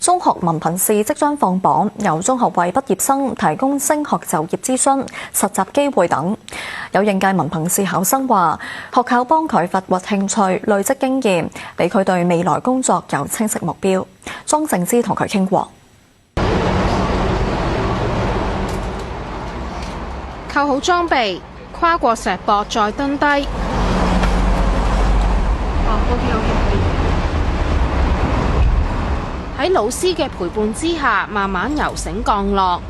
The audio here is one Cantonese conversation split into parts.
中學文憑試即將放榜，由中學為畢業生提供升學就業諮詢、實習機會等。有應屆文憑試考生話，學校幫佢發掘興趣、累積經驗，俾佢對未來工作有清晰目標。莊靜之同佢傾過。扣好裝備，跨過石壆再蹲低。喺老師嘅陪伴之下，慢慢由繩降落。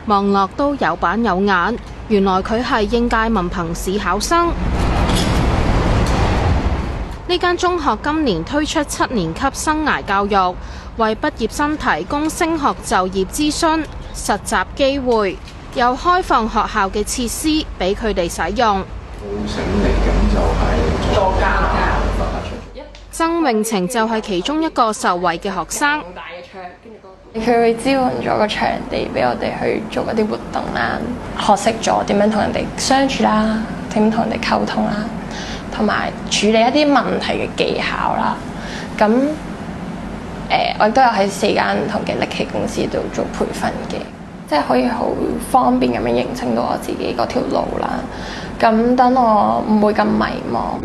望落都有板有眼，原來佢係應屆文憑試考生。呢間中學今年推出7年級生涯教育，為畢業生提供升學就業諮詢、實習機會，又開放學校嘅設施俾佢哋使用。曾永晴就係其中一個受惠嘅學生。佢會支援咗個場地俾我哋去做一啲活動啦，學識咗點樣同人哋相處啦，點樣同人哋溝通啦，同埋處理一啲問題嘅技巧啦。咁我亦都有喺4間唔同嘅力奇公司度做培訓嘅，即係可以好方便咁樣認清到我自己嗰條路啦。咁等我唔會咁迷茫。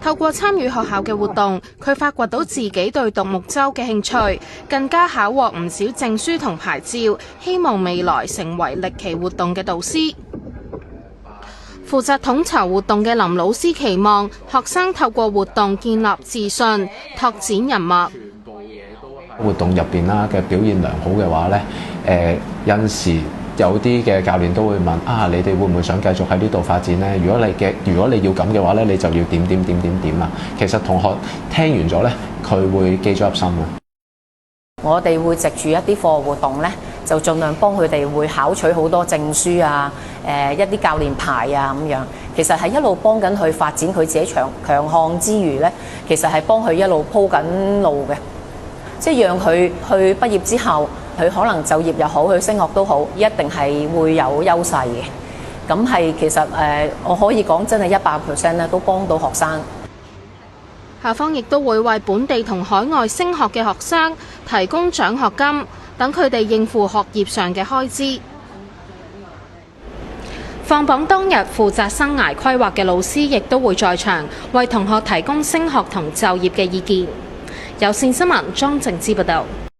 透過參與學校嘅活動，佢發掘到自己對獨木舟嘅興趣，更加考獲唔少證書同牌照，希望未來成為力奇活動嘅導師。負責統籌活動嘅林老師期望學生透過活動建立自信，拓展人脈。活動入邊啦嘅表現良好嘅話咧，有陣時有啲嘅教練都會問啊，你哋會唔會想繼續喺呢度發展呢？如果你要咁嘅話咧，你就要點啦。其實同學聽完咗咧，佢會記咗入心嘅。我哋會藉住一啲課外活動咧，就盡量幫佢哋會考取好多證書啊，一啲教練牌啊咁樣。其實係一路幫緊佢發展佢自己強項之餘咧，其實係幫佢一路鋪緊路嘅，即係讓佢去畢業之後，佢可能就業又好，佢升學都好，一定係會有優勢嘅。咁係其實我可以講真係100%咧，都幫到學生。校方亦都會為本地同海外升學嘅學生提供獎學金，等佢哋應付學業上嘅開支。放榜當日，負責生涯規劃嘅老師亦都會在場，為同學提供升學同就業嘅意見。有線新聞莊靜之報道。